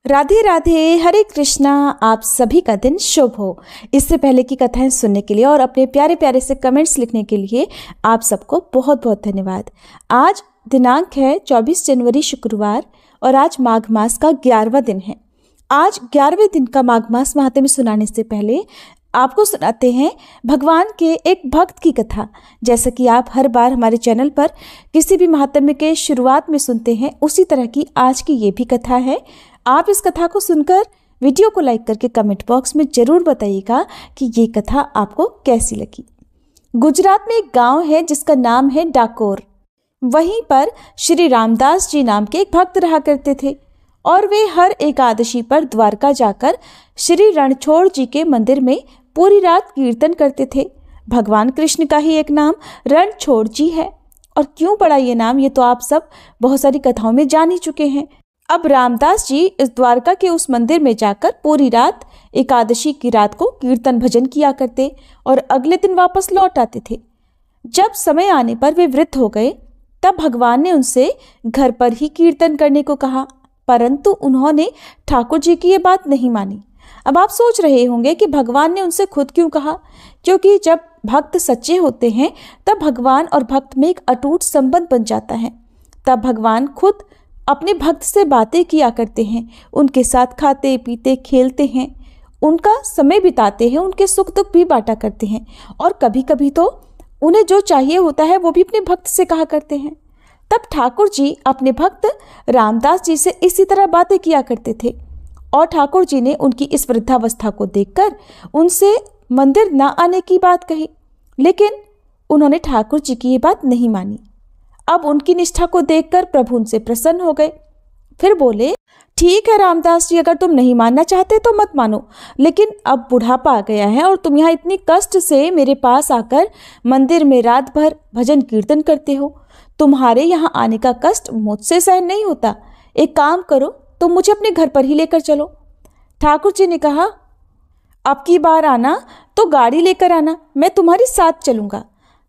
राधे राधे, हरे कृष्णा। आप सभी का दिन शुभ हो। इससे पहले की कथाएं सुनने के लिए और अपने प्यारे प्यारे से कमेंट्स लिखने के लिए आप सबको बहुत बहुत धन्यवाद। आज दिनांक है 24 जनवरी शुक्रवार और आज माघ मास का 11वां दिन है। आज 11वें दिन का माघ मास महात्म्य सुनाने से पहले आपको सुनाते हैं भगवान के एक भक्त की कथा। जैसा कि आप हर बार हमारे चैनल पर किसी भी महात्म्य के शुरुआत में सुनते हैं, उसी तरह की आज की ये भी कथा है। आप इस कथा को सुनकर वीडियो को लाइक करके कमेंट बॉक्स में जरूर बताइएगा कि ये कथा आपको कैसी लगी। गुजरात में एक गांव है जिसका नाम है डाकोर। वहीं पर श्री रामदास जी नाम के एक भक्त रहा करते थे और वे हर एकादशी पर द्वारका जाकर श्री रणछोड़ जी के मंदिर में पूरी रात कीर्तन करते थे। भगवान कृष्ण का ही एक नाम रणछोड़ जी है। और क्यों पड़ा ये नाम, ये तो आप सब बहुत सारी कथाओं में जान ही चुके हैं। अब रामदास जी इस द्वारका के उस मंदिर में जाकर पूरी रात एकादशी की रात को कीर्तन भजन किया करते और अगले दिन वापस लौट आते थे। जब समय आने पर वे वृद्ध हो गए तब भगवान ने उनसे घर पर ही कीर्तन करने को कहा, परंतु उन्होंने ठाकुर जी की ये बात नहीं मानी। अब आप सोच रहे होंगे कि भगवान ने उनसे खुद क्यों कहा, क्योंकि जब भक्त सच्चे होते हैं तब भगवान और भक्त में एक अटूट संबंध बन जाता है। तब भगवान खुद अपने भक्त से बातें किया करते हैं, उनके साथ खाते पीते खेलते हैं, उनका समय बिताते हैं, उनके सुख दुख भी बांटा करते हैं और कभी कभी तो उन्हें जो चाहिए होता है वो भी अपने भक्त से कहा करते हैं। तब ठाकुर जी अपने भक्त रामदास जी से इसी तरह बातें किया करते थे और ठाकुर जी ने उनकी इस वृद्धावस्था को देखकर उनसे मंदिर न आने की बात कही, लेकिन उन्होंने ठाकुर जी की ये बात नहीं मानी। अब उनकी निष्ठा को देखकर प्रभु उनसे प्रसन्न हो गए। फिर बोले, ठीक है रामदास जी, अगर तुम नहीं मानना चाहते तो मत मानो, लेकिन अब बुढ़ापा आ गया है और तुम यहाँ इतनी कष्ट से मेरे पास आकर मंदिर में रात भर भजन कीर्तन करते हो, तुम्हारे यहाँ आने का कष्ट मुझसे सहन नहीं होता। एक काम करो, तुम मुझे अपने घर पर ही लेकर चलो। ठाकुर जी ने कहा, अब की बार आना तो गाड़ी लेकर आना, मैं तुम्हारे साथ चलूंगा।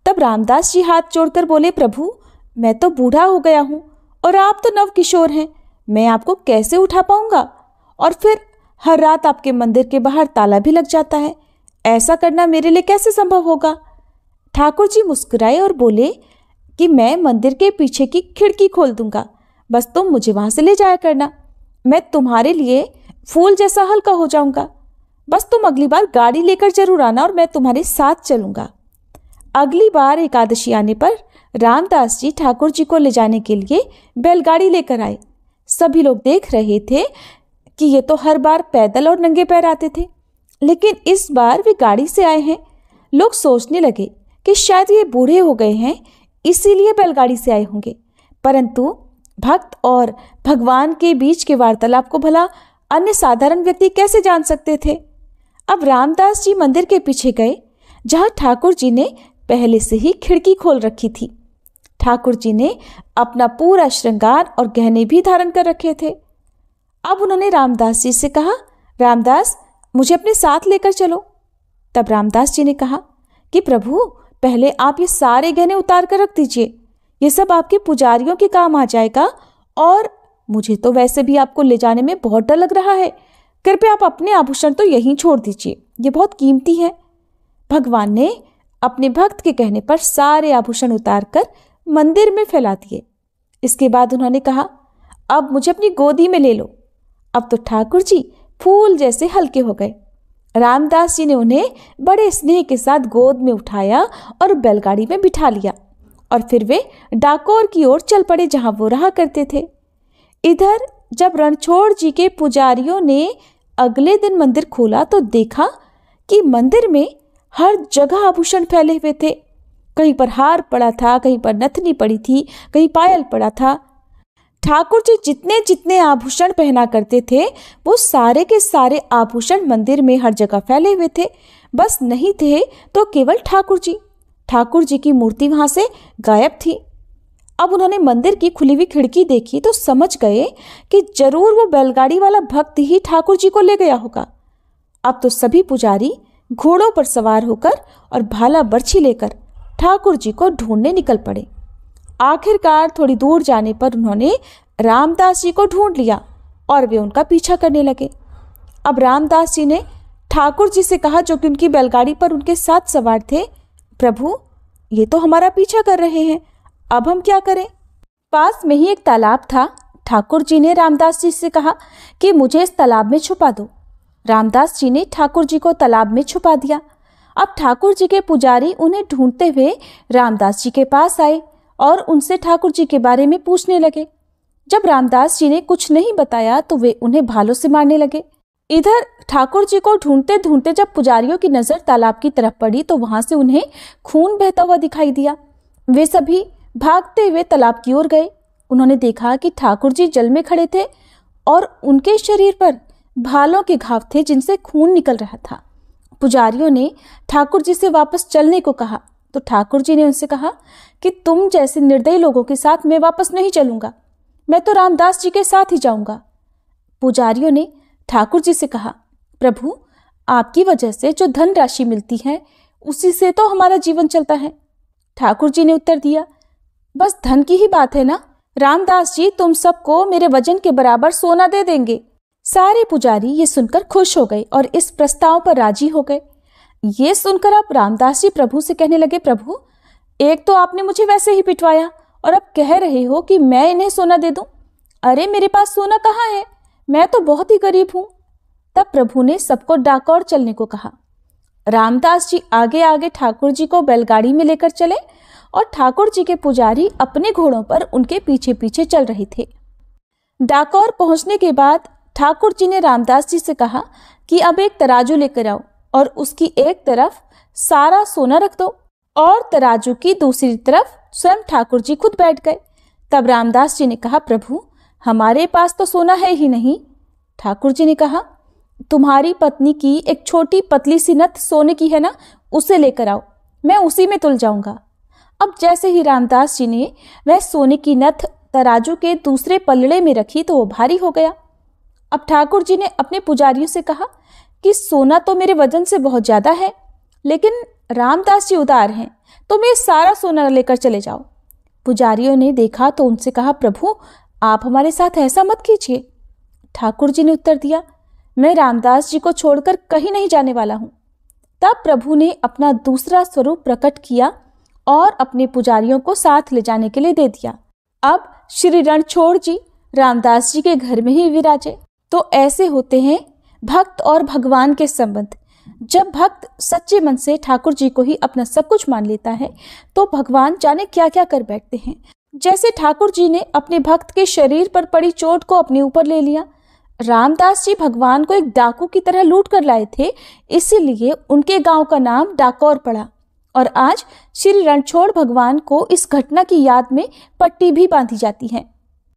तब रामदास जी हाथ जोड़कर बोले, प्रभु मैं तो बूढ़ा हो गया हूँ और आप तो नव किशोर हैं, मैं आपको कैसे उठा पाऊंगा? और फिर हर रात आपके मंदिर के बाहर ताला भी लग जाता है, ऐसा करना मेरे लिए कैसे संभव होगा? ठाकुर जी मुस्कुराए और बोले कि मैं मंदिर के पीछे की खिड़की खोल दूंगा, बस तुम मुझे वहां से ले जाया करना। मैं तुम्हारे लिए फूल जैसा हल्का हो जाऊंगा, बस तुम अगली बार गाड़ी लेकर जरूर आना और मैं तुम्हारे साथ चलूंगा। अगली बार एकादशी आने पर रामदास जी ठाकुर जी को ले जाने के लिए बैलगाड़ी लेकर आए। सभी लोग देख रहे थे कि ये तो हर बार पैदल और नंगे पैर आते थे, लेकिन इस बार वे गाड़ी से आए हैं। लोग सोचने लगे कि शायद ये बूढ़े हो गए हैं, इसीलिए बैलगाड़ी से आए होंगे। परंतु भक्त और भगवान के बीच के वार्तालाप को भला अन्य साधारण व्यक्ति कैसे जान सकते थे? अब रामदास जी मंदिर के पीछे गए जहां ठाकुर जी ने पहले से ही खिड़की खोल रखी थी। ठाकुर जी ने अपना पूरा श्रृंगार और गहने भी धारण कर रखे थे। अब उन्होंने रामदास जी से कहा, रामदास मुझे अपने साथ लेकर चलो। तब रामदास जी ने कहा कि प्रभु पहले आप ये सारे गहने उतार कर रख दीजिए, ये सब आपके पुजारियों के काम आ जाएगा और मुझे तो वैसे भी आपको ले जाने में बहुत डर लग रहा है। कृपया आप अपने आभूषण तो यहीं छोड़ दीजिए, ये बहुत कीमती है। भगवान ने अपने भक्त के कहने पर सारे आभूषण उतारकर मंदिर में फैला दिए। इसके बाद उन्होंने कहा, अब मुझे अपनी गोदी में ले लो। अब तो ठाकुर जी फूल जैसे हल्के हो गए। रामदास जी ने उन्हें बड़े स्नेह के साथ गोद में उठाया और बैलगाड़ी में बिठा लिया और फिर वे डाकोर की ओर चल पड़े जहां वो रहा करते थे। इधर जब रणछोड़ जी के पुजारियों ने अगले दिन मंदिर खोला तो देखा कि मंदिर में हर जगह आभूषण फैले हुए थे। कहीं पर हार पड़ा था, कहीं पर नथनी पड़ी थी, कहीं पायल पड़ा था। ठाकुर जी जितने जितने आभूषण पहना करते थे वो सारे के सारे आभूषण मंदिर में हर जगह फैले हुए थे। बस नहीं थे तो केवल ठाकुर जी। ठाकुर जी की मूर्ति वहां से गायब थी। अब उन्होंने मंदिर की खुली हुई खिड़की देखी तो समझ गए कि जरूर वो बैलगाड़ी वाला भक्त ही ठाकुर जी को ले गया होगा। अब तो सभी पुजारी घोड़ों पर सवार होकर और भाला बर्छी लेकर ठाकुर जी को ढूंढने निकल पड़े। आखिरकार थोड़ी दूर जाने पर उन्होंने रामदास जी को ढूंढ लिया और वे उनका पीछा करने लगे। अब रामदास जी ने ठाकुर जी से कहा, जो कि उनकी बैलगाड़ी पर उनके साथ सवार थे, प्रभु ये तो हमारा पीछा कर रहे हैं, अब हम क्या करें? पास में ही एक तालाब था। ठाकुर जी ने रामदास जी से कहा कि मुझे इस तालाब में छुपा दो। रामदास जी ने ठाकुर जी को तालाब में छुपा दिया। अब ठाकुर जी के पुजारी उन्हें ढूंढते हुए रामदास जी के पास आए और उनसे ठाकुर जी के बारे में पूछने लगे। जब रामदास जी ने कुछ नहीं बताया तो वे उन्हें भालों से मारने लगे। इधर ठाकुर जी को ढूंढते ढूंढते जब पुजारियों की नजर तालाब की तरफ पड़ी तो वहां से उन्हें खून बहता हुआ दिखाई दिया। वे सभी भागते हुए तालाब की ओर गए। उन्होंने देखा कि ठाकुर जी जल में खड़े थे और उनके शरीर पर भालों के घाव थे जिनसे खून निकल रहा था। पुजारियों ने ठाकुर जी से वापस चलने को कहा तो ठाकुर जी ने उनसे कहा कि तुम जैसे निर्दयी लोगों के साथ मैं वापस नहीं चलूंगा, मैं तो रामदास जी के साथ ही जाऊंगा। पुजारियों ने ठाकुर जी से कहा, प्रभु आपकी वजह से जो धन राशि मिलती है उसी से तो हमारा जीवन चलता है। ठाकुर जी ने उत्तर दिया, बस धन की ही बात है ना, रामदास जी तुम सबको मेरे वजन के बराबर सोना दे देंगे। सारे पुजारी ये सुनकर खुश हो गए और इस प्रस्ताव पर राजी हो गए। ये सुनकर अब रामदास जी प्रभु से कहने लगे, प्रभु एक तो आपने मुझे वैसे ही पिटवाया और अब कह रहे हो कि मैं इन्हें सोना दे दूं। अरे मेरे पास सोना कहाँ है, मैं तो बहुत ही गरीब हूं। तब प्रभु ने सबको डाकोर चलने को कहा। रामदास जी आगे आगे ठाकुर जी को बैलगाड़ी में लेकर चले और ठाकुर जी के पुजारी अपने घोड़ों पर उनके पीछे पीछे चल रहे थे। डाकोर पहुंचने के बाद ठाकुर जी ने रामदास जी से कहा कि अब एक तराजू लेकर आओ और उसकी एक तरफ सारा सोना रख दो और तराजू की दूसरी तरफ स्वयं ठाकुर जी खुद बैठ गए। तब रामदास जी ने कहा, प्रभु हमारे पास तो सोना है ही नहीं। ठाकुर जी ने कहा, तुम्हारी पत्नी की एक छोटी पतली सी नथ सोने की है ना, उसे लेकर आओ, मैं उसी में तुल जाऊंगा। अब जैसे ही रामदास जी ने वह सोने की नथ तराजू के दूसरे पलड़े में रखी तो वो भारी हो गया। अब ठाकुर जी ने अपने पुजारियों से कहा कि सोना तो मेरे वजन से बहुत ज्यादा है, लेकिन रामदास जी उदार हैं, तुम ये सारा सोना लेकर चले जाओ। पुजारियों ने देखा तो उनसे कहा, प्रभु आप हमारे साथ ऐसा मत कीजिए। ठाकुर जी ने उत्तर दिया, मैं रामदास जी को छोड़कर कहीं नहीं जाने वाला हूं। तब प्रभु ने अपना दूसरा स्वरूप प्रकट किया और अपने पुजारियों को साथ ले जाने के लिए दे दिया। अब श्री रणछोड़ जी रामदास जी के घर में ही विराजे। तो ऐसे होते हैं भक्त और भगवान के संबंध। जब भक्त सच्चे मन से ठाकुर जी को ही अपना सब कुछ मान लेता है तो भगवान जाने क्या क्या कर बैठते हैं। जैसे ठाकुर जी ने अपने भक्त के शरीर पर पड़ी चोट को अपने ऊपर ले लिया। रामदास जी भगवान को एक डाकू की तरह लूट कर लाए थे, इसीलिए उनके गांव का नाम डाकोर पड़ा। और आज श्री रणछोड़ भगवान को इस घटना की याद में पट्टी भी बांधी जाती है।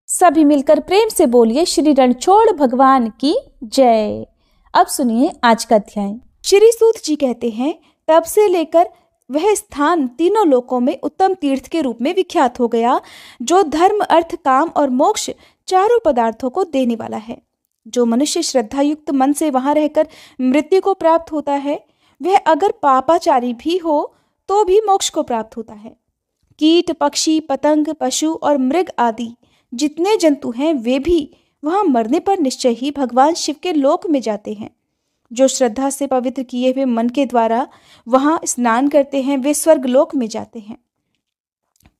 सभी मिलकर प्रेम से बोलिए, श्री रणछोड़ भगवान की जय। अब सुनिए आज का अध्याय। श्री सूत जी कहते हैं, तब से लेकर वह स्थान तीनों लोकों में उत्तम तीर्थ के रूप में विख्यात हो गया, जो धर्म अर्थ काम और मोक्ष चारों पदार्थों को देने वाला है। जो मनुष्य श्रद्धा युक्त मन से वहां रहकर मृत्यु को प्राप्त होता है, वह अगर पापाचारी भी हो तो भी मोक्ष को प्राप्त होता है। कीट पक्षी पतंग पशु और मृग आदि जितने जंतु हैं वे भी वहां मरने पर निश्चय ही भगवान शिव के लोक में जाते हैं। जो श्रद्धा से पवित्र किए हुए मन के द्वारा वहां स्नान करते हैं वे स्वर्ग लोक में जाते हैं।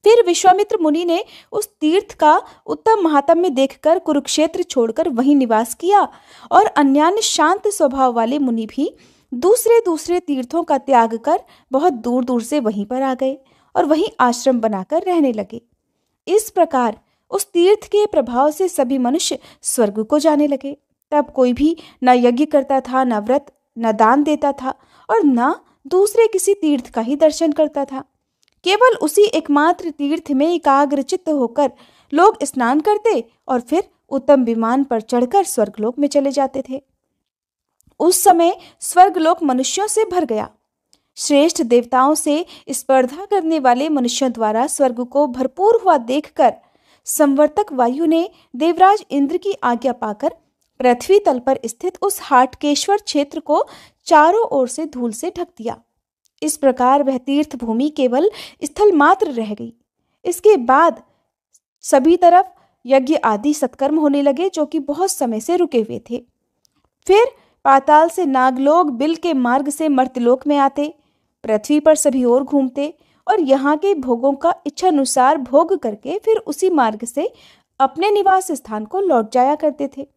फिर विश्वामित्र मुनि ने उस तीर्थ का उत्तम महात्म्य देखकर कुरुक्षेत्र छोड़कर वहीं निवास किया और अन्यान्य शांत स्वभाव वाले मुनि भी दूसरे दूसरे तीर्थों का त्याग कर बहुत दूर दूर से वहीं पर आ गए और वहीं आश्रम बनाकर रहने लगे। इस प्रकार उस तीर्थ के प्रभाव से सभी मनुष्य स्वर्ग को जाने लगे। तब कोई भी न यज्ञ करता था, न व्रत, न दान देता था और न दूसरे किसी तीर्थ का ही दर्शन करता था। केवल उसी एकमात्र तीर्थ में एकाग्रचित्त होकर लोग स्नान करते और फिर उत्तम विमान पर चढ़कर स्वर्गलोक में चले जाते थे। उस समय स्वर्गलोक मनुष्यों से भर गया। श्रेष्ठ देवताओं से स्पर्धा करने वाले मनुष्यों द्वारा स्वर्ग को भरपूर हुआ देखकर संवर्तक वायु ने देवराज इंद्र की आज्ञा पाकर पृथ्वी तल पर स्थित उस हाटकेश्वर क्षेत्र को चारों ओर से धूल से ढक दिया। इस प्रकार वह तीर्थ भूमि केवल स्थल मात्र रह गई। इसके बाद सभी तरफ यज्ञ आदि सत्कर्म होने लगे जो कि बहुत समय से रुके हुए थे। फिर पाताल से नागलोक बिल के मार्ग से मर्त्यलोक में आते, पृथ्वी पर सभी ओर घूमते और यहाँ के भोगों का इच्छानुसार भोग करके फिर उसी मार्ग से अपने निवास स्थान को लौट जाया करते थे।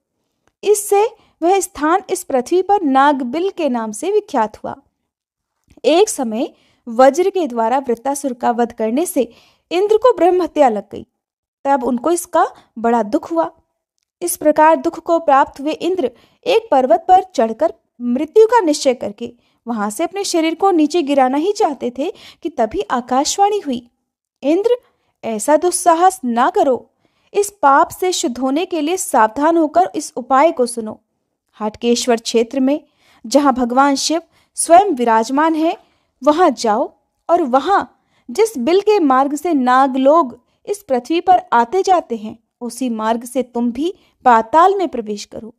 इससे वह स्थान इस पृथ्वी पर नागबिल के नाम से विख्यात हुआ। एक समय वज्र के द्वारा वृत्तासुर का वध करने से इंद्र को ब्रह्म हत्या लग गई। तब उनको इसका बड़ा दुख हुआ। इस प्रकार दुख को प्राप्त हुए इंद्र एक पर्वत पर चढ़कर मृत्यु का निश्चय करके वहां से अपने शरीर को नीचे गिराना ही चाहते थे कि तभी आकाशवाणी हुई, इंद्र, ऐसा दुस्साहस ना करो। इस पाप से शुद्ध होने के लिए सावधान होकर इस उपाय को सुनो। हाटकेश्वर क्षेत्र में जहां भगवान शिव स्वयं विराजमान है वहां जाओ और वहां जिस बिल के मार्ग से नागलोक इस पृथ्वी पर आते जाते हैं उसी मार्ग से तुम भी पाताल में प्रवेश करो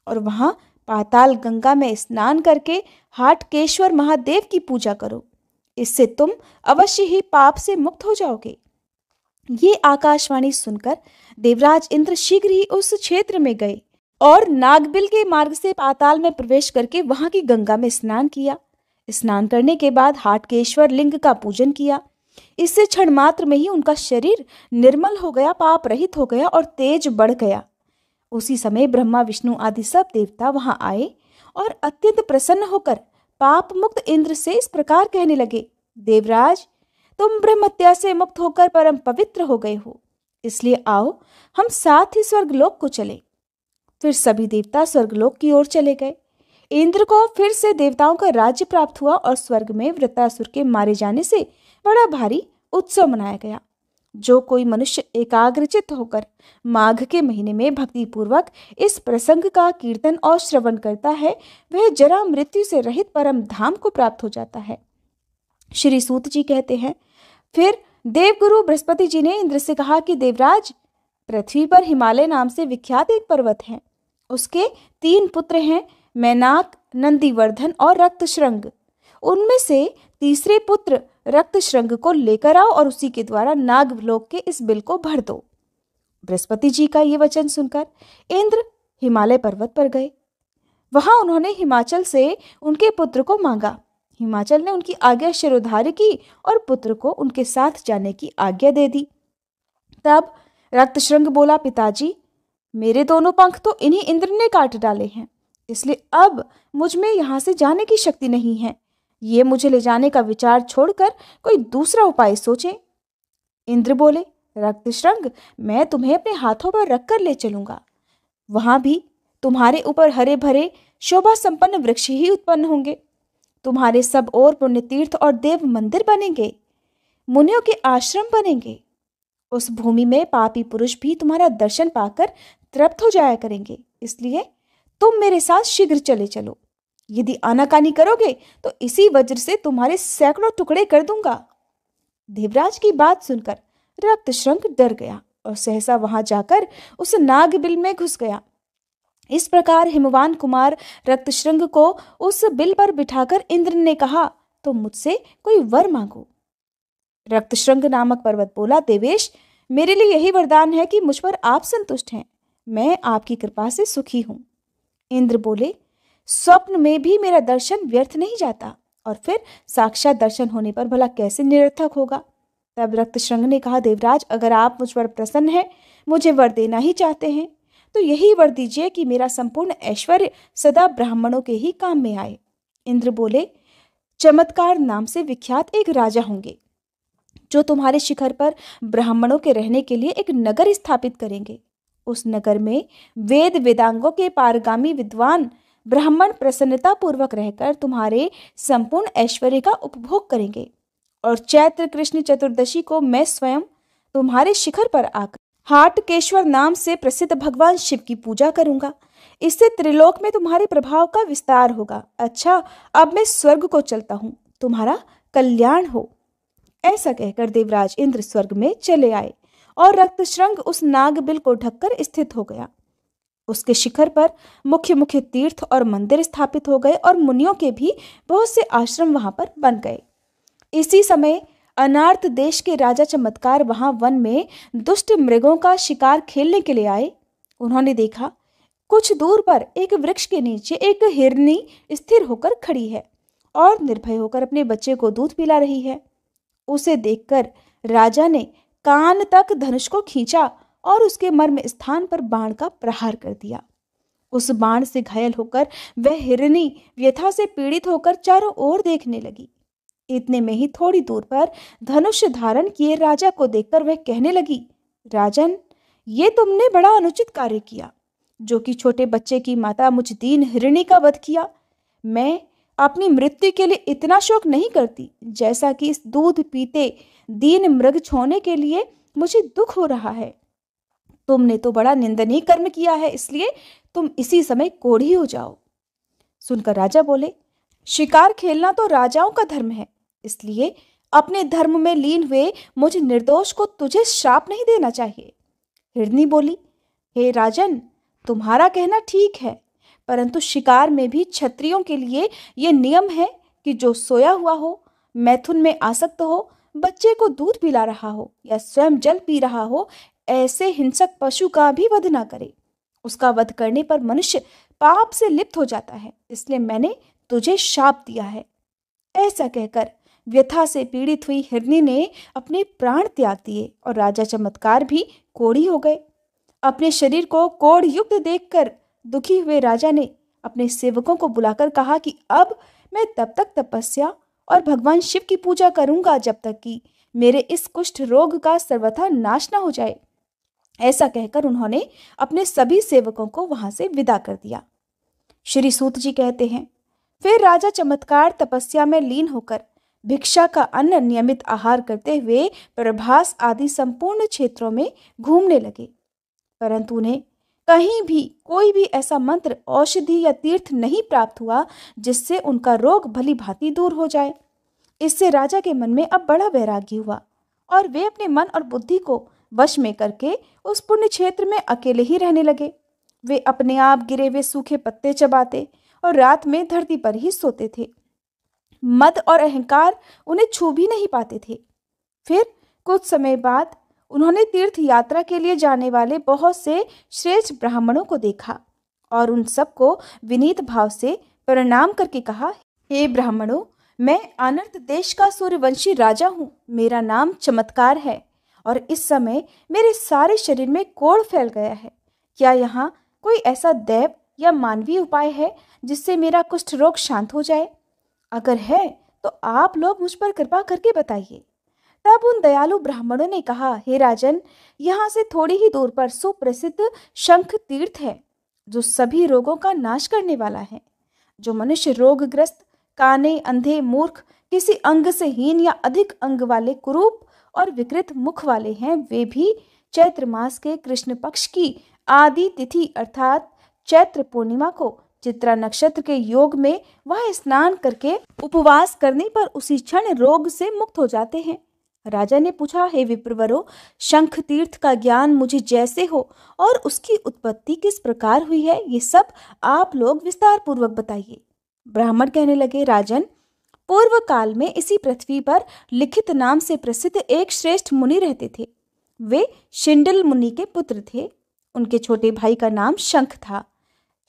और वहां पाताल गंगा में स्नान करके हाटकेश्वर महादेव की पूजा करो। इससे तुम अवश्य ही पाप से मुक्त हो जाओगे। ये आकाशवाणी सुनकर देवराज इंद्र शीघ्र ही उस क्षेत्र में गए और नागबिल के मार्ग से पाताल में प्रवेश करके वहां की गंगा में स्नान किया। स्नान करने के बाद हाटकेश्वर लिंग का पूजन किया। इससे क्षण मात्र में ही उनका शरीर निर्मल हो गया, पाप रहित हो गया और तेज बढ़ गया। उसी समय ब्रह्मा विष्णु आदि सब देवता वहां आए और अत्यंत प्रसन्न होकर पाप मुक्त इंद्र से इस प्रकार कहने लगे, देवराज, तुम ब्रह्महत्या से मुक्त होकर परम पवित्र हो गए हो, इसलिए आओ हम साथ ही स्वर्गलोक को चले। फिर सभी देवता स्वर्गलोक की ओर चले गए। इंद्र को फिर से देवताओं का राज्य प्राप्त हुआ और स्वर्ग में वृत्तासुर के मारे जाने से बड़ा भारी उत्सव मनाया गया। जो कोई मनुष्य एकाग्रचित्त होकर माघ के महीने में भक्ति पूर्वक इस प्रसंग का कीर्तन और श्रवण करता है वह जरा मृत्यु से रहित परम धाम को प्राप्त हो जाता है। श्री सूत जी कहते हैं, फिर देवगुरु बृहस्पति जी ने इंद्र से कहा कि देवराज, पृथ्वी पर हिमालय नाम से विख्यात एक पर्वत है। उसके 3 पुत्र हैं, मैनाक, नंदीवर्धन और रक्तश्रृंग। उनमें से तीसरे पुत्र रक्तश्रृंग को लेकर आओ और उसी के द्वारा नागलोक के इस बिल को भर दो। बृहस्पति जी का ये वचन सुनकर इंद्र हिमालय पर्वत पर गए। वहां उन्होंने हिमाचल से उनके पुत्र को मांगा। हिमाचल ने उनकी आज्ञा शिरोधार्य की और पुत्र को उनके साथ जाने की आज्ञा दे दी। तब रक्तश्रृंग बोला, पिताजी, मेरे दोनों पंख तो इन्हीं इंद्र ने काट डाले हैं, इसलिए अब मुझ में यहाँ से जाने की शक्ति नहीं है। ये मुझे ले जाने का विचार छोड़कर कोई दूसरा उपाय सोचें। इंद्र बोले, रक्तश्रृंग, मैं तुम्हें अपने हाथों पर रखकर ले चलूंगा। वहां भी तुम्हारे ऊपर हरे भरे शोभा संपन्न वृक्ष ही उत्पन्न होंगे। तुम्हारे सब ओर पुण्य तीर्थ और देव मंदिर बनेंगे, मुनियों के आश्रम बनेंगे। उस भूमि में पापी पुरुष भी तुम्हारा दर्शन पाकर तृप्त हो जाया करेंगे। इसलिए तुम मेरे साथ शीघ्र चले चलो। यदि आनाकानी करोगे तो इसी वज्र से तुम्हारे सैकड़ों टुकड़े कर दूंगा। देवराज की बात सुनकर रक्तश्रृंग डर गया और सहसा वहां जाकर उस नागबिल में घुस गया। इस प्रकार हिमवान कुमार रक्तश्रृंग को उस बिल पर बिठाकर इंद्र ने कहा, तुम मुझसे कोई वर मांगो। रक्तश्रृंग नामक पर्वत बोला, देवेश, मेरे लिए यही वरदान है कि मुझ पर आप संतुष्ट हैं। मैं आपकी कृपा से सुखी हूं। इंद्र बोले, स्वप्न में भी मेरा दर्शन व्यर्थ नहीं जाता और फिर साक्षात दर्शन होने पर भला कैसे निरर्थक होगा। तब रक्तश्रृंग ने कहा, देवराज, अगर आप मुझ पर प्रसन्न हैं, मुझे वर देना ही चाहते हैं, तो यही वर दीजिए कि मेरा संपूर्ण ऐश्वर्य सदा ब्राह्मणों के ही काम में आए। इंद्र बोले, चमत्कार नाम से विख्यात एक राजा होंगे जो तुम्हारे शिखर पर ब्राह्मणों के रहने के लिए एक नगर स्थापित करेंगे। उस नगर में वेद वेदांगों के पारगामी विद्वान ब्राह्मण प्रसन्नता पूर्वक रहकर तुम्हारे संपूर्ण ऐश्वर्य का उपभोग करेंगे और चैत्र कृष्ण चतुर्दशी को मैं स्वयं तुम्हारे शिखर पर आकर हाटकेश्वर नाम से प्रसिद्ध भगवान शिव की पूजा करूंगा। इससे त्रिलोक में तुम्हारे प्रभाव का विस्तार होगा। अच्छा, अब मैं स्वर्ग को चलता हूँ, तुम्हारा कल्याण हो। ऐसा कहकर देवराज इंद्र स्वर्ग में चले आए और रक्तश्रृंग उस नागबिल को ढककर स्थित हो गया। उसके शिखर पर मुख्य मुख्य तीर्थ और मंदिर स्थापित हो गए और मुनियों के भी बहुत से आश्रम वहां पर बन गए। इसी समय अनार्त देश के राजा चमत्कार वहां वन में दुष्ट मृगों का शिकार खेलने के लिए आए। उन्होंने देखा कुछ दूर पर एक वृक्ष के नीचे एक हिरनी स्थिर होकर खड़ी है और निर्भय होकर अपने बच्चे को दूध पिला रही है। उसे देखकर राजा ने कान तक धनुष को खींचा और उसके मर्म स्थान पर बाण का प्रहार कर दिया। उस बाण से घायल होकर वह हिरनी व्यथा से पीड़ित होकर चारों ओर देखने लगी। इतने में ही थोड़ी दूर पर धनुष धारण किए राजा को देखकर वह कहने लगी, राजन, ये तुमने बड़ा अनुचित कार्य किया, जो कि छोटे बच्चे की माता मुझ दीन हिरणी का वध किया। मैं अपनी मृत्यु के लिए इतना शोक नहीं करती जैसा कि इस दूध पीते दीन मृग छोने के लिए मुझे दुख हो रहा है। तुमने तो बड़ा निंदनीय कर्म किया है, इसलिए तुम इसी समय कोढ़ी हो जाओ। सुनकर राजा बोले, शिकार खेलना तो राजाओं का धर्म है, इसलिए अपने धर्म में लीन हुए मुझ निर्दोष को तुझे श्राप नहीं देना चाहिए। हिरनी बोली, हे राजन, तुम्हारा कहना ठीक है, परंतु शिकार में भी क्षत्रियों के लिए यह नियम है कि जो सोया हुआ हो, मैथुन में आसक्त हो, बच्चे को दूध पिला रहा हो या स्वयं जल पी रहा हो, ऐसे हिंसक पशु का भी वध ना करे। उसका वध करने पर मनुष्य पाप से लिप्त हो जाता है, इसलिए मैंने तुझे शाप दिया है। ऐसा कहकर व्यथा से पीड़ित हुई हिरनी ने अपने प्राण त्याग दिए और राजा चमत्कार भी कोढ़ी हो गए। अपने शरीर को कोढ़ युक्त देखकर दुखी हुए राजा ने अपने सेवकों को बुलाकर कहा कि अब मैं तब तक तपस्या और भगवान शिव की पूजा करूंगा जब तक कि मेरे इस कुष्ठ रोग का सर्वथा नाश न हो जाए। ऐसा कहकर उन्होंने अपने सभी सेवकों को वहां से विदा कर दिया। श्री सूत जी कहते हैं, फिर राजा चमत्कार तपस्या में लीन होकर भिक्षा का अन्न नियमित आहार करते हुए प्रभास आदि संपूर्ण क्षेत्रों में घूमने लगे, परंतु उन्हें कहीं भी कोई भी ऐसा मंत्र, औषधि या तीर्थ नहीं प्राप्त हुआ जिससे उनका रोग भली भांति दूर हो जाए। इससे राजा के मन में अब बड़ा वैराग्य हुआ और वे अपने मन और बुद्धि को वश में करके उस पुण्य क्षेत्र में अकेले ही रहने लगे। वे अपने आप गिरे हुए सूखे पत्ते चबाते और रात में धरती पर ही सोते थे। मद और अहंकार उन्हें छू भी नहीं पाते थे। फिर कुछ समय बाद उन्होंने तीर्थ यात्रा के लिए जाने वाले बहुत से श्रेष्ठ ब्राह्मणों को देखा और उन सबको विनीत भाव से प्रणाम करके कहा, हे ब्राह्मणों, मैं अनर्त देश का सूर्यवंशी राजा हूँ। मेरा नाम चमत्कार है और इस समय मेरे सारे शरीर में कोढ़ फैल गया है। क्या यहाँ कोई ऐसा दैव या मानवीय उपाय है जिससे मेरा कुष्ठ रोग शांत हो जाए? अगर है तो आप लोग मुझ पर कृपा करके बताइए। तब उन दयालु ब्राह्मणों ने कहा, हे राजन, यहाँ से थोड़ी ही दूर पर सुप्रसिद्ध शंख तीर्थ है जो सभी रोगों का नाश करने वाला है। जो मनुष्य रोगग्रस्त, काने, अंधे, मूर्ख, किसी अंग से हीन या अधिक अंग वाले, कुरूप और विकृत मुख वाले हैं, वे भी चैत्र मास के कृष्ण पक्ष की आदि तिथि अर्थात चैत्र पूर्णिमा को चित्रा नक्षत्र के योग में वह स्नान करके उपवास करने पर उसी क्षण रोग से मुक्त हो जाते हैं। राजा ने पूछा, हे विप्रवरो, शंख तीर्थ का ज्ञान मुझे जैसे हो और उसकी उत्पत्ति किस प्रकार हुई है, ये सब आप लोग विस्तार पूर्वक बताइए। ब्राह्मण कहने लगे, राजन, पूर्व काल में इसी पृथ्वी पर लिखित नाम से प्रसिद्ध एक श्रेष्ठ मुनि रहते थे। वे शिंडल मुनि के पुत्र थे। उनके छोटे भाई का नाम शंख था।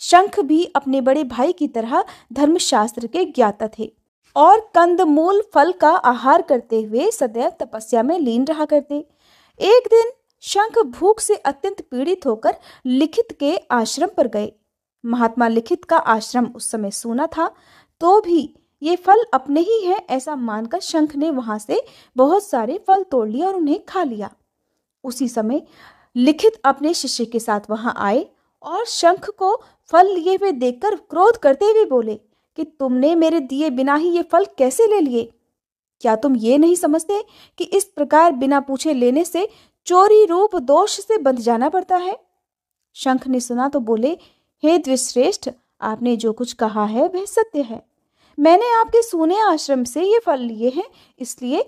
शंख भी अपने बड़े भाई की तरह धर्मशास्त्र के ज्ञाता थे और कंदमूल फल का आहार करते हुए सदैव तपस्या में लीन रहा करते। एक दिन शंख भूख से अत्यंत पीड़ित होकर लिखित के आश्रम पर गए। महात्मा लिखित का आश्रम उस समय सूना था, तो भी ये फल अपने ही हैं ऐसा मानकर शंख ने वहां से बहुत सारे फल तोड़ लिए और उन्हें खा लिया। उसी समय लिखित अपने शिष्य के साथ वहां आए और शंख को फल लिए हुए देखकर क्रोध करते हुए बोले कि तुमने मेरे दिए बिना ही ये फल कैसे ले लिए? क्या तुम ये नहीं समझते कि इस प्रकार बिना पूछे लेने से चोरी रूप दोष से बंध जाना पड़ता है? शंख ने सुना तो बोले, हे द्विश्रेष्ठ, आपने जो कुछ कहा है वह सत्य है। मैंने आपके सूने आश्रम से ये फल लिए हैं, इसलिए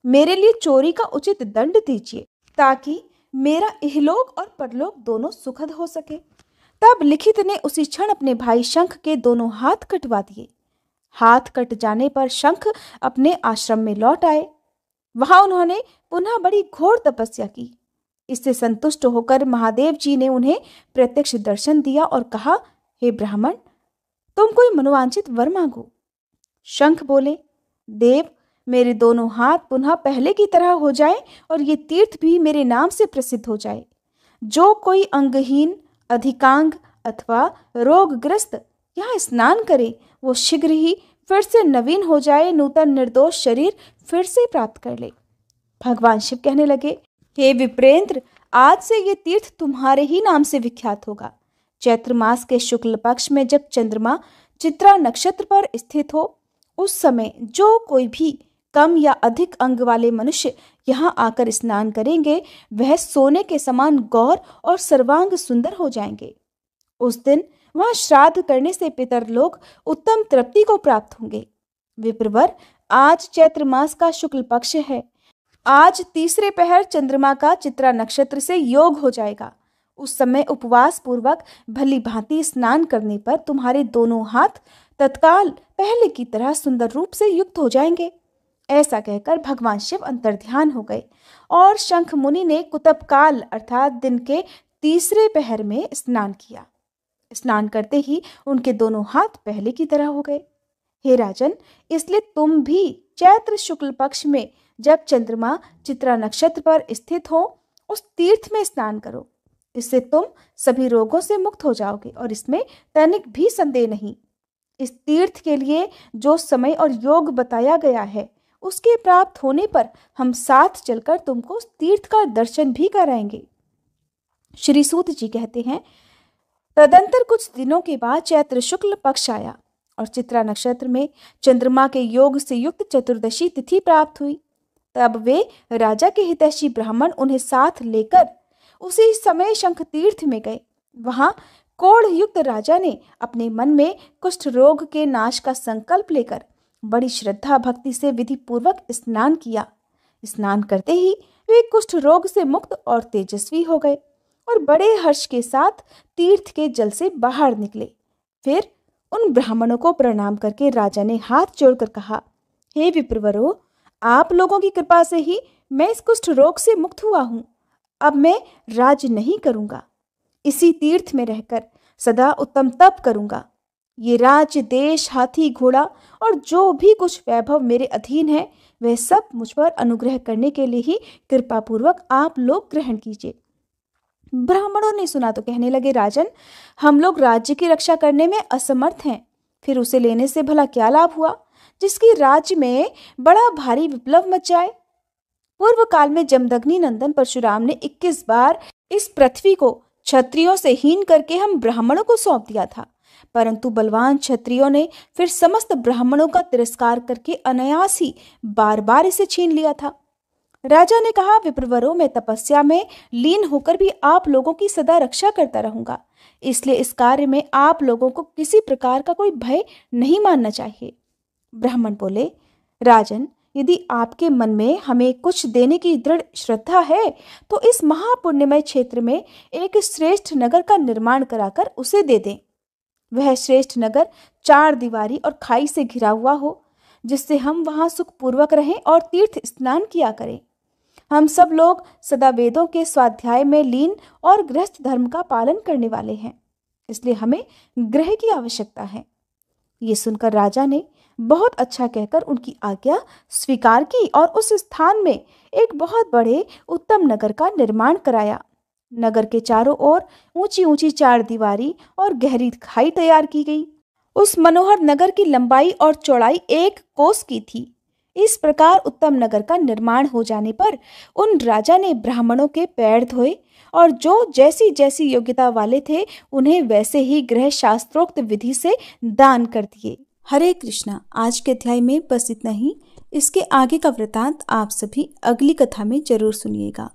मेरे लिए चोरी का उचित दंड दीजिए ताकि मेरा इहलोक और परलोक दोनों सुखद हो सके। तब लिखित ने उसी क्षण अपने भाई शंख के दोनों हाथ कटवा दिए। हाथ कट जाने पर शंख अपने आश्रम में लौट आए। वहां उन्होंने पुनः बड़ी घोर तपस्या की। इससे संतुष्ट होकर महादेव जी ने उन्हें प्रत्यक्ष दर्शन दिया और कहा, हे ब्राह्मण, तुम कोई मनोवांछित वर मांगो। शंख बोले, देव, मेरे दोनों हाथ पुनः पहले की तरह हो जाए और ये तीर्थ भी मेरे नाम से प्रसिद्ध हो जाए। जो कोई अंगहीन, अधिकांग अथवा रोगग्रस्त यहाँ स्नान करे, वो शीघ्र ही फिर से नवीन हो जाए, नूतन निर्दोष शरीर फिर से प्राप्त कर ले। भगवान शिव कहने लगे, हे विप्रेंद्र, आज से ये तीर्थ तुम्हारे ही नाम से विख्यात होगा। चैत्र मास के शुक्ल पक्ष में जब चंद्रमा चित्रा नक्षत्र पर स्थित हो, उस समय जो कोई भी कम या अधिक अंग वाले मनुष्य यहाँ आकर स्नान करेंगे, वह सोने के समान गौर और सर्वांग सुंदर हो जाएंगे। उस दिन वहां श्राद्ध करने से पितर लोग उत्तम तृप्ति को प्राप्त होंगे। विप्रवर, आज चैत्र मास का शुक्ल पक्ष है। आज तीसरे पहर चंद्रमा का चित्रा नक्षत्र से योग हो जाएगा। उस समय उपवास पूर्वक भली भांति स्नान करने पर तुम्हारे दोनों हाथ तत्काल पहले की तरह सुंदर रूप से युक्त हो जाएंगे। ऐसा कहकर भगवान शिव अंतर्ध्यान हो गए और शंख मुनि ने कुतपकाल अर्थात दिन के तीसरे पहर में स्नान किया। स्नान करते ही उनके दोनों हाथ पहले की तरह हो गए। हे राजन, इसलिए तुम भी चैत्र शुक्ल पक्ष में जब चंद्रमा चित्रा नक्षत्र पर स्थित हो, उस तीर्थ में स्नान करो। इससे तुम सभी रोगों से मुक्त हो जाओगे और इसमें तनिक भी संदेह नहीं। इस तीर्थ के लिए जो समय और योग बताया गया है, उसके प्राप्त होने पर हम साथ चलकर तुमको उस तीर्थ का दर्शन भी कराएंगे। श्री सूत जी कहते हैं, तदंतर कुछ दिनों के बाद चैत्र शुक्ल पक्ष आया और चित्रा नक्षत्र में चंद्रमा के योग से युक्त चतुर्दशी तिथि प्राप्त हुई। तब वे राजा के हितैषी ब्राह्मण उन्हें साथ लेकर उसी समय शंख तीर्थ में गए। वहां कोढ़ युक्त राजा ने अपने मन में कुष्ठ रोग के नाश का संकल्प लेकर बड़ी श्रद्धा भक्ति से विधि पूर्वक स्नान किया। स्नान करते ही वे कुष्ठ रोग से मुक्त और तेजस्वी हो गए और बड़े हर्ष के साथ तीर्थ के जल से बाहर निकले। फिर उन ब्राह्मणों को प्रणाम करके राजा ने हाथ जोड़कर कहा, हे विप्रवरों, आप लोगों की कृपा से ही मैं इस कुष्ठ रोग से मुक्त हुआ हूँ। अब मैं राज नहीं करूँगा, इसी तीर्थ में रहकर सदा उत्तम तप करूँगा। ये राज्य, देश, हाथी, घोड़ा और जो भी कुछ वैभव मेरे अधीन है, वह सब मुझ पर अनुग्रह करने के लिए ही कृपा पूर्वक आप लोग ग्रहण कीजिए। ब्राह्मणों ने सुना तो कहने लगे, राजन, हम लोग राज्य की रक्षा करने में असमर्थ हैं, फिर उसे लेने से भला क्या लाभ हुआ, जिसकी राज्य में बड़ा भारी विप्लव मच जाए। पूर्व काल में जमदग्नि नंदन परशुराम ने 21 बार इस पृथ्वी को क्षत्रियों से हीन करके हम ब्राह्मणों को सौंप दिया था, परंतु बलवान क्षत्रियों ने फिर समस्त ब्राह्मणों का तिरस्कार करके अनायास ही बार बार इसे छीन लिया था। राजा ने कहा, विप्रवरों, मैं तपस्या में लीन होकर भी आप लोगों की सदा रक्षा करता रहूंगा, इसलिए इस कार्य में आप लोगों को किसी प्रकार का कोई भय नहीं मानना चाहिए। ब्राह्मण बोले, राजन, यदि आपके मन में हमें कुछ देने की दृढ़ श्रद्धा है तो इस महापुण्यमय क्षेत्र में एक श्रेष्ठ नगर का निर्माण कराकर उसे दे दें। वह श्रेष्ठ नगर 4 दीवारी और खाई से घिरा हुआ हो, जिससे हम वहां सुखपूर्वक रहें और तीर्थ स्नान किया करें। हम सब लोग सदा वेदों के स्वाध्याय में लीन और गृहस्थ धर्म का पालन करने वाले हैं, इसलिए हमें गृह की आवश्यकता है। ये सुनकर राजा ने बहुत अच्छा कहकर उनकी आज्ञा स्वीकार की और उस स्थान में एक बहुत बड़े उत्तम नगर का निर्माण कराया। नगर के चारों ओर ऊंची ऊंची 4 दीवारी और गहरी खाई तैयार की गई। उस मनोहर नगर की लंबाई और चौड़ाई 1 कोस की थी। इस प्रकार उत्तम नगर का निर्माण हो जाने पर उन राजा ने ब्राह्मणों के पैर धोए और जो जैसी जैसी योग्यता वाले थे उन्हें वैसे ही गृह शास्त्रोक्त विधि से दान कर दिए। हरे कृष्णा। आज के अध्याय में बस इतना ही। इसके आगे का वृतांत आप सभी अगली कथा में जरूर सुनिएगा।